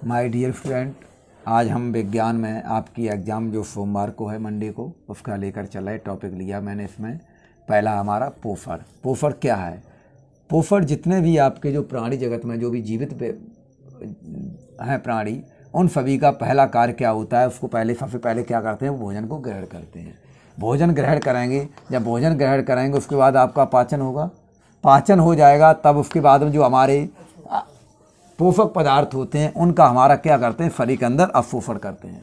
My dear friend, आज हम विज्ञान में आपकी एग्ज़ाम जो सोमवार को है, मंडे को, उसका लेकर चल रहे टॉपिक लिया मैंने। इसमें पहला हमारा पोफर। पोफर क्या है? पोफर जितने भी आपके जो प्राणी जगत में जो भी जीवित हैं प्राणी, उन सभी का पहला कार्य क्या होता है? उसको सबसे पहले क्या करते हैं? भोजन को ग्रहण करते हैं। भोजन ग्रहण करेंगे, जब भोजन ग्रहण करेंगे उसके बाद आपका पाचन होगा। पाचन हो जाएगा तब उसके बाद में जो हमारे पोषक पदार्थ होते हैं उनका हमारा क्या करते हैं? शरीर के अंदर अवशोषण करते हैं।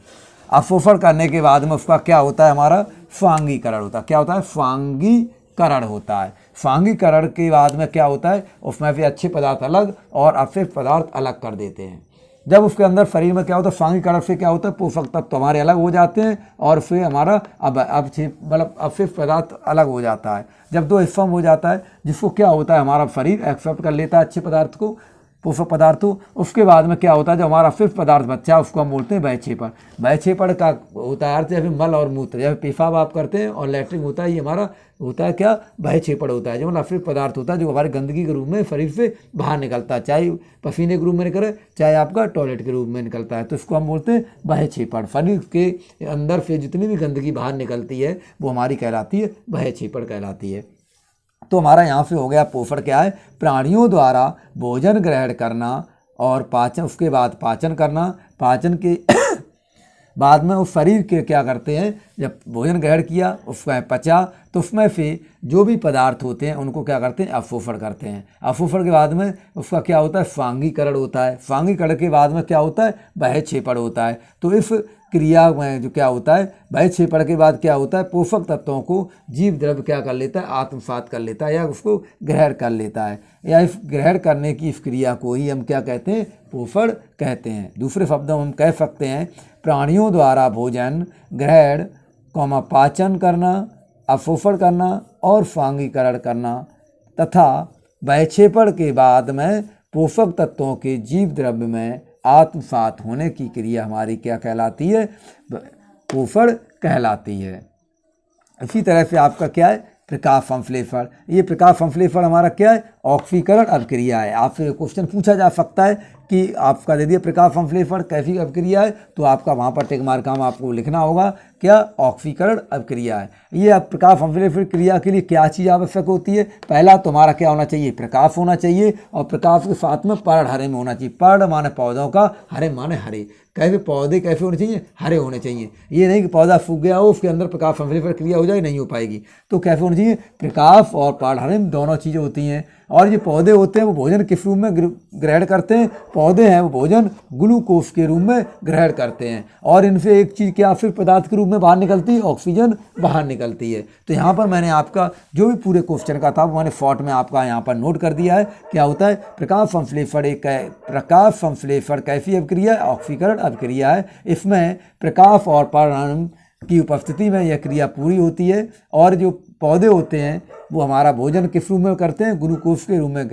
अवशोषण करने के बाद में उसका क्या होता है? हमारा स्वांगीकरण होता है। क्या होता है? स्वांगीकरण होता है। स्वांगीकरण के बाद में क्या होता है? उसमें से अच्छे पदार्थ अलग और अपशिष्ट पदार्थ अलग कर देते हैं। जब उसके अंदर शरीर में क्या होता है? स्वांगीकरण से क्या होता है? पोषक तत्व हमारे अलग हो जाते हैं और फिर हमारा अपशिष्ट पदार्थ अलग हो जाता है। जब दो हिस्सों में हो जाता है, जिसको क्या होता है? हमारा शरीर एक्सेप्ट कर लेता है अच्छे पदार्थ को, पोषक पदार्थों। उसके बाद में क्या होता है? जो हमारा फिफ्थ पदार्थ बच्चा है उसको हम बोलते हैं वयक्षेपण। वयक्षेपण का होता है अर्थ जैसे मल और मूत्र, जैसे पेशाब आप करते हैं और लैट्रिन होता है, ये हमारा होता है क्या? वयक्षेपण होता है। जो मतलब फिफ्थ पदार्थ होता है जो हमारी गंदगी के रूप में शरीर से बाहर निकलता है, चाहे पसीने के रूप में निकले चाहे आपका टॉयलेट के रूप में निकलता है, तो इसको हम बोलते हैं वयक्षेपण। शरीर के अंदर से जितनी भी गंदगी बाहर निकलती है वो हमारी कहलाती है वयक्षेपण कहलाती है। तो हमारा यहाँ से हो गया पोषण। क्या है? प्राणियों द्वारा भोजन ग्रहण करना और पाचन, उसके बाद पाचन करना। पाचन के बाद में उस शरीर के क्या करते हैं? जब भोजन ग्रहण किया, उसमें पचा, तो उसमें से जो भी पदार्थ होते हैं उनको क्या करते हैं? अवशोषण करते हैं। अवशोषण के बाद में उसका क्या होता है? स्वांगीकरण होता है। स्वांगीकरण के बाद में क्या होता है? वयक्षेपण होता है। तो इस क्रिया में जो क्या होता है? वयक्षेपण के बाद क्या होता है? पोषक तत्वों को जीव द्रव्य क्या कर लेता है? आत्मसात कर लेता है या उसको ग्रहण कर लेता है, या इस ग्रहण करने की इस क्रिया को ही हम क्या कहते हैं? पोषण कहते हैं। दूसरे शब्दों में हम कह सकते हैं प्राणियों द्वारा भोजन ग्रहण, पाचन करना, अवशोषण करना और स्वांगीकरण करना तथा वयक्षेपण के बाद में पोषक तत्वों के जीव द्रव्य में आत्मसात होने की क्रिया हमारी क्या कहलाती है? पोषण कहलाती है। इसी तरह से आपका क्या है? प्रकाश संश्लेषण। ये प्रकाश संश्लेषण हमारा क्या है? ऑक्सीकरण अभिक्रिया है। आपसे क्वेश्चन पूछा जा सकता है कि आपका दे दिया प्रकाश संश्लेषण कैसी अभिक्रिया है, तो आपका वहाँ पर टिक मार्क काम आपको लिखना होगा क्या? ऑक्सीकरण अभिक्रिया है। ये अब प्रकाश संश्लेषण क्रिया के लिए क्या चीज़ आवश्यक होती है? पहला तुम्हारा क्या होना चाहिए? प्रकाश होना चाहिए, और प्रकाश के साथ में पर्ण हरे में होना चाहिए। पर्ण माने पौधों का, हरे माने हरे। कैसे पौधे कैसे होने चाहिए? हरे होने चाहिए। ये नहीं कि पौधा सूख गया हो उसके अंदर प्रकाश संश्लेषण क्रिया हो जाए, नहीं हो पाएगी। तो कैसे होनी चाहिए? प्रकाश और पर्ण हरे दोनों चीज़ें होती हैं। और ये पौधे होते हैं वो भोजन किस रूप में ग्रहण करते हैं? पौधे हैं वो भोजन ग्लूकोज के रूप में ग्रहण करते हैं, और इनसे एक चीज़ क्या फिर पदार्थ के रूप में बाहर निकलती है? ऑक्सीजन बाहर निकलती है। तो यहाँ पर मैंने आपका जो भी पूरे क्वेश्चन का था वो मैंने शॉर्ट में आपका यहाँ पर नोट कर दिया है। क्या होता है? प्रकाश संश्लेषण प्रकाश संश्लेषण कैसी अभिक्रिया है? ऑक्सीकरण अभिक्रिया है। इसमें प्रकाश और पर्ण की उपस्थिति में यह क्रिया पूरी होती है, और जो पौधे होते हैं वो हमारा भोजन किस रूप में करते हैं? ग्लूकोज के रूप में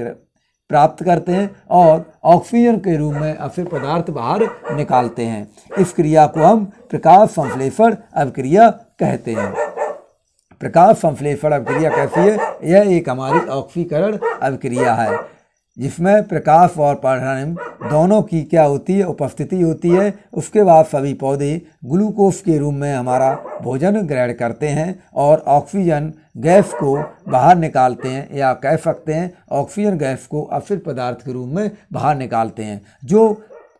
प्राप्त करते हैं और ऑक्सीजन के रूप में अपशिष्ट पदार्थ बाहर निकालते हैं। इस क्रिया को हम प्रकाश संश्लेषण अभिक्रिया कहते हैं। प्रकाश संश्लेषण अभिक्रिया कैसी है? यह एक हमारी ऑक्सीकरण अभिक्रिया है जिसमें प्रकाश और पर्ण दोनों की क्या होती है? उपस्थिति होती है। उसके बाद सभी पौधे ग्लूकोज के रूप में हमारा भोजन ग्रहण करते हैं और ऑक्सीजन गैस को बाहर निकालते हैं, या कह सकते हैं ऑक्सीजन गैस को अपशिष्ट पदार्थ के रूप में बाहर निकालते हैं, जो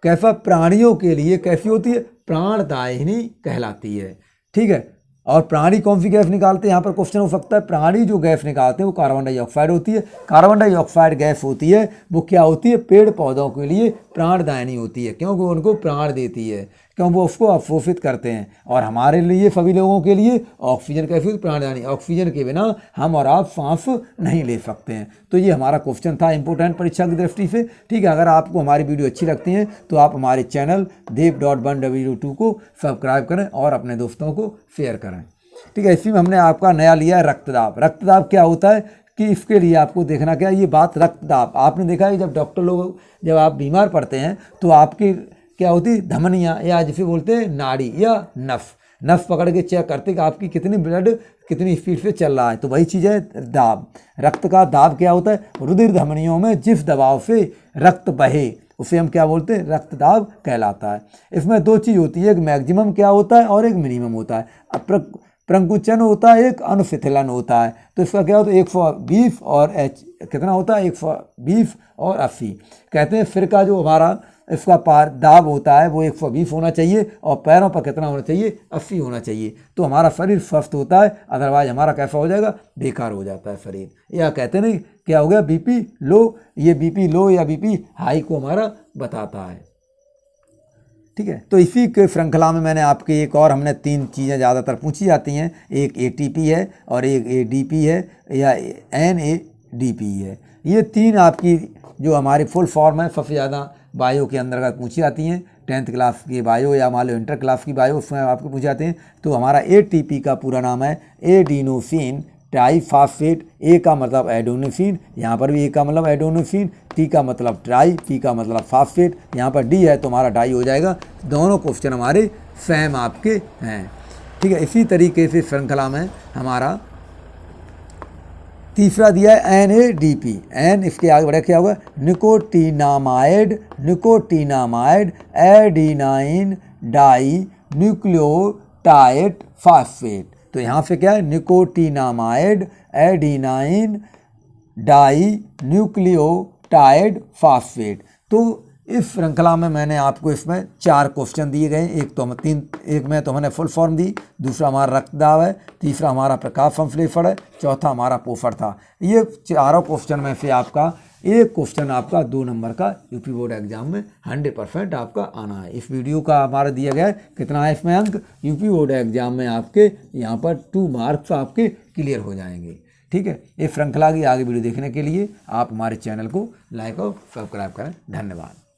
कैसा प्राणियों के लिए कैसी होती है? प्राणदायिनी कहलाती है। ठीक है। और प्राणी कौन सी गैस निकालते हैं? यहाँ पर क्वेश्चन हो सकता है। प्राणी जो गैस निकालते हैं वो कार्बन डाइऑक्साइड होती है। कार्बन डाइऑक्साइड गैस होती है वो क्या होती है? पेड़ पौधों के लिए प्राणदायिनी होती है, क्योंकि वो उनको प्राण देती है, क्यों वो उसको अवशोषित करते हैं। और हमारे लिए सभी लोगों के लिए ऑक्सीजन कैसी? प्राणदायिनी। ऑक्सीजन के बिना हम और आप सांस नहीं ले सकते हैं। तो ये हमारा क्वेश्चन था इंपोर्टेंट परीक्षा की दृष्टि से। ठीक है। अगर आपको हमारी वीडियो अच्छी लगती है तो आप हमारे चैनल dev.1w2 को सब्सक्राइब करें और अपने दोस्तों को शेयर करें। ठीक है। इसी में हमने आपका नया लिया है रक्तदाब। रक्तदाब क्या होता है कि इसके लिए आपको देखना क्या है? ये बात रक्तदाब आपने देखा है जब डॉक्टर लोग, जब आप बीमार पड़ते हैं तो आपकी क्या होती है? धमनियाँ, या जिसे बोलते हैं नाड़ी या नस पकड़ के चेक करते कि आपकी कितनी ब्लड कितनी स्पीड से चल रहा है। तो वही चीज़ है दाब। रक्त का दाब क्या होता है? रुधिर धमनियों में जिस दबाव से रक्त बहे उसे हम क्या बोलते हैं, रक्तदाब कहलाता है। इसमें दो चीज़ होती है, एक मैक्सिमम क्या होता है और एक मिनिमम होता है। अब प्रंकुचन होता है, एक अनुशिथिलन होता है। तो इसका क्या होता है, 120 और कितना होता है, 120 और 80। कहते हैं सिर का जो हमारा इसका पार दाब होता है वो 120 होना चाहिए और पैरों पर कितना होना चाहिए, 80 होना चाहिए। तो हमारा शरीर स्वस्थ होता है, अदरवाइज हमारा कैसा हो जाएगा, बेकार हो जाता है शरीर। या कहते नहीं क्या हो गया, बीपी लो। ये बीपी लो या बीपी हाई को हमारा बताता है। ठीक है, तो इसी के श्रृंखला में मैंने आपके एक और, हमने 3 चीज़ें ज़्यादातर पूछी जाती हैं, एक ATP है और एक ADP है या NADP है। ये 3 आपकी जो हमारी फुल फॉर्म है सबसे ज़्यादा बायो के अंतर्गत पूछी जाती हैं। 10th क्लास की बायो या मान लो इंटर क्लास की बायो, उसमें आपको पूछे जाते हैं। तो हमारा ATP का पूरा नाम है एडिनोसिन ट्राइफॉस्फेट। ए का मतलब एडोनोसिन, यहाँ पर भी ए का मतलब एडोनोसिन, टी का मतलब ट्राई, पी का मतलब फॉस्फेट, यहाँ पर डी है तो हमारा डाई हो जाएगा। दोनों क्वेश्चन हमारे सेम आपके हैं। ठीक है, इसी तरीके से श्रृंखला में हमारा तीसरा दिया है NADP। एन इसके आगे बढ़े क्या होगा, nicotinamide, nicotinamide adenine dinucleotide phosphate. तो यहाँ से क्या है, nicotinamide adenine dinucleotide phosphate. तो इस श्रृंखला में मैंने आपको इसमें 4 क्वेश्चन दिए गए। एक में तो मैंने फुल फॉर्म दी, दूसरा हमारा रक्तदाब है, तीसरा हमारा प्रकाश संश्लेषण है, चौथा हमारा पोफर था। ये चारों क्वेश्चन में से आपका एक क्वेश्चन आपका 2 नंबर का यूपी बोर्ड एग्जाम में 100% आपका आना है। इस वीडियो का हमारा दिया गया है कितना है इसमें अंक, यूपी बोर्ड एग्जाम में आपके यहाँ पर 2 मार्क्स आपके क्लियर हो जाएंगे। ठीक है, इस श्रृंखला की आगे वीडियो देखने के लिए आप हमारे चैनल को लाइक और सब्सक्राइब करें। धन्यवाद।